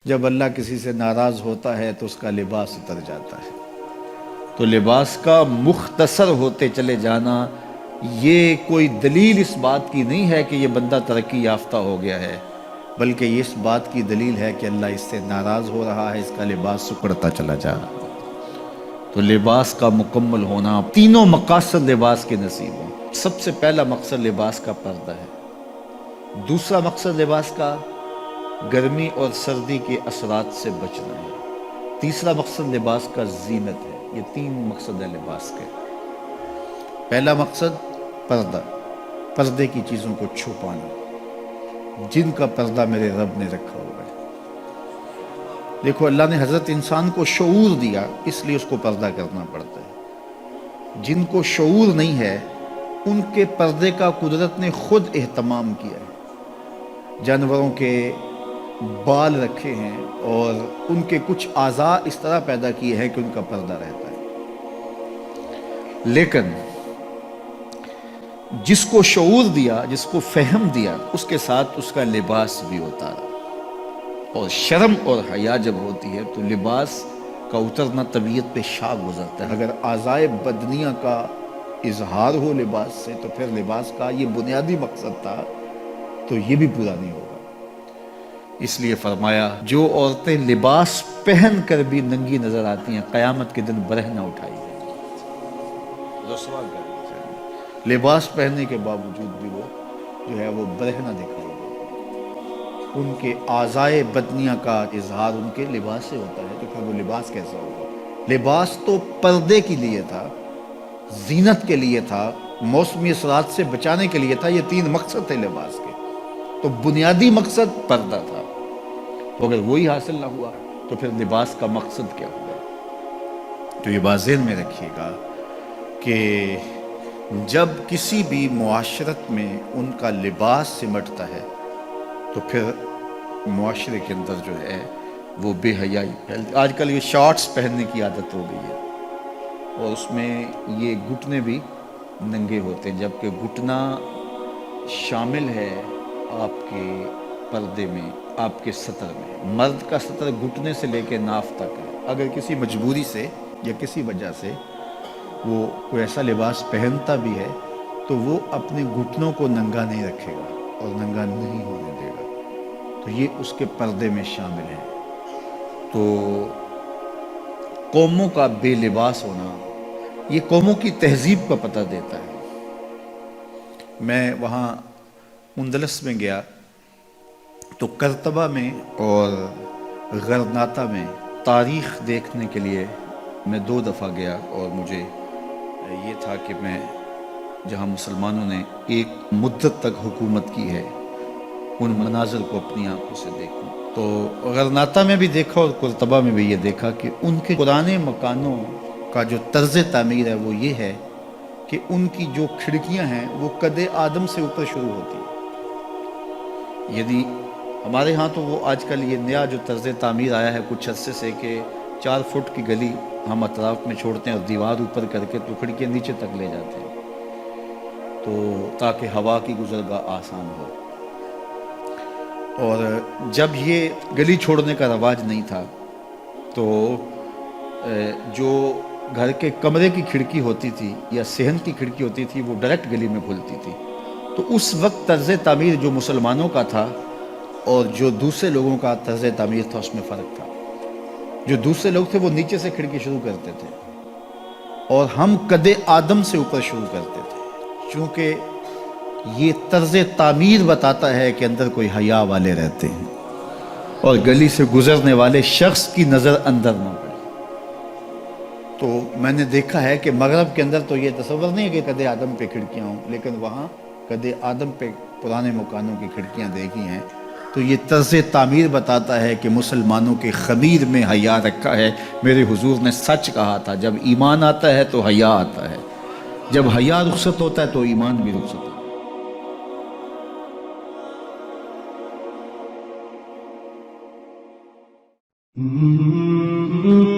جب اللہ کسی سے ناراض ہوتا ہے تو اس کا لباس اتر جاتا ہے۔ تو لباس کا مختصر ہوتے چلے جانا یہ کوئی دلیل اس بات کی نہیں ہے کہ یہ بندہ ترقی یافتہ ہو گیا ہے، بلکہ یہ اس بات کی دلیل ہے کہ اللہ اس سے ناراض ہو رہا ہے، اس کا لباس سکڑتا چلا جا رہا ہے۔ تو لباس کا مکمل ہونا، تینوں مقاصد لباس کے نصیب ہوں۔ سب سے پہلا مقصد لباس کا پردہ ہے، دوسرا مقصد لباس کا گرمی اور سردی کے اثرات سے بچنا ہے، تیسرا مقصد لباس کا زینت ہے۔ یہ تین مقصد ہے لباس کے۔ پہلا مقصد پردہ، پردے کی چیزوں کو چھپانا، جن کا پردہ میرے رب نے رکھا ہوا ہے۔ دیکھو، اللہ نے حضرت انسان کو شعور دیا، اس لیے اس کو پردہ کرنا پڑتا ہے۔ جن کو شعور نہیں ہے ان کے پردے کا قدرت نے خود اہتمام کیا ہے۔ جانوروں کے بال رکھے ہیں اور ان کے کچھ اعضاء اس طرح پیدا کیے ہیں کہ ان کا پردہ رہتا ہے، لیکن جس کو شعور دیا، جس کو فہم دیا، اس کے ساتھ اس کا لباس بھی اتارا۔ اور شرم اور حیا جب ہوتی ہے تو لباس کا اترنا طبیعت پہ شاک گزرتا ہے۔ اگر اعضائے بدنیہ کا اظہار ہو لباس سے تو پھر لباس کا یہ بنیادی مقصد تھا تو یہ بھی پورا نہیں ہوگا۔ اس لیے فرمایا، جو عورتیں لباس پہن کر بھی ننگی نظر آتی ہیں قیامت کے دن برہنہ اٹھائی جائیں گی، رسوا کر دی جائیں گی۔ لباس پہننے کے باوجود بھی وہ جو ہے وہ برہنہ دکھائی گئی۔ ان کے اعضائے بدنیہ کا اظہار ان کے لباس سے ہوتا ہے، تو پھر وہ لباس کیسا ہوگا؟ لباس تو پردے کے لیے تھا، زینت کے لیے تھا، موسمی اثرات سے بچانے کے لیے تھا۔ یہ تین مقصد تھے لباس کے، تو بنیادی مقصد پردہ تھا۔ تو اگر وہی حاصل نہ ہوا تو پھر لباس کا مقصد کیا ہوا؟ تو یہ بات ذہن میں رکھیے گا کہ جب کسی بھی معاشرت میں ان کا لباس سمٹتا ہے تو پھر معاشرے کے اندر جو ہے وہ بے حیائی پھیلتی۔ آج کل یہ شارٹس پہننے کی عادت ہو گئی ہے اور اس میں یہ گھٹنے بھی ننگے ہوتے ہیں، جبکہ گھٹنا شامل ہے آپ کے پردے میں، آپ کے سطر میں۔ مرد کا سطر گھٹنے سے لے کے ناف تک ہے۔ اگر کسی مجبوری سے یا کسی وجہ سے وہ کوئی ایسا لباس پہنتا بھی ہے تو وہ اپنے گھٹنوں کو ننگا نہیں رکھے گا اور ننگا نہیں ہونے دے گا، تو یہ اس کے پردے میں شامل ہے۔ تو قوموں کا بے لباس ہونا یہ قوموں کی تہذیب کا پتہ دیتا ہے۔ میں وہاں اندلس میں گیا تو قرطبہ میں اور غرناطہ میں تاریخ دیکھنے کے لیے میں 2 دفعہ گیا، اور مجھے یہ تھا کہ میں جہاں مسلمانوں نے ایک مدت تک حکومت کی ہے ان مناظر کو اپنی آنکھوں سے دیکھوں۔ تو غرناطہ میں بھی دیکھا اور قرطبہ میں بھی یہ دیکھا کہ ان کے پرانے مکانوں کا جو طرز تعمیر ہے وہ یہ ہے کہ ان کی جو کھڑکیاں ہیں وہ قد آدم سے اوپر شروع ہوتی ہیں۔ یعنی ہمارے ہاں تو وہ آج کل یہ نیا جو طرز تعمیر آیا ہے کچھ عرصے سے کہ 4 فٹ کی گلی ہم اطراف میں چھوڑتے ہیں اور دیوار اوپر کر کے تو کھڑکیاں نیچے تک لے جاتے ہیں، تو تاکہ ہوا کی گزرگاہ آسان ہو۔ اور جب یہ گلی چھوڑنے کا رواج نہیں تھا تو جو گھر کے کمرے کی کھڑکی ہوتی تھی یا صحن کی کھڑکی ہوتی تھی وہ ڈائریکٹ گلی میں کھلتی تھی۔ تو اس وقت طرز تعمیر جو مسلمانوں کا تھا اور جو دوسرے لوگوں کا طرز تعمیر تھا اس میں فرق تھا۔ جو دوسرے لوگ تھے وہ نیچے سے کھڑکی شروع کرتے تھے اور ہم قد آدم سے اوپر شروع کرتے تھے، چونکہ یہ طرز تعمیر بتاتا ہے کہ اندر کوئی حیا والے رہتے ہیں اور گلی سے گزرنے والے شخص کی نظر اندر نہ پڑے۔ تو میں نے دیکھا ہے کہ مغرب کے اندر تو یہ تصور نہیں ہے کہ قد آدم پہ کھڑکیاں ہوں، لیکن وہاں قد آدم پہ پرانے مکانوں کی کھڑکیاں دیکھی ہیں، تو یہ طرز تعمیر بتاتا ہے کہ مسلمانوں کے خمیر میں حیا رکھا ہے۔ میرے حضور نے سچ کہا تھا، جب ایمان آتا ہے تو حیا آتا ہے، جب حیا رخصت ہوتا ہے تو ایمان بھی رخصت ہوتا ہے۔ Mm-hmm.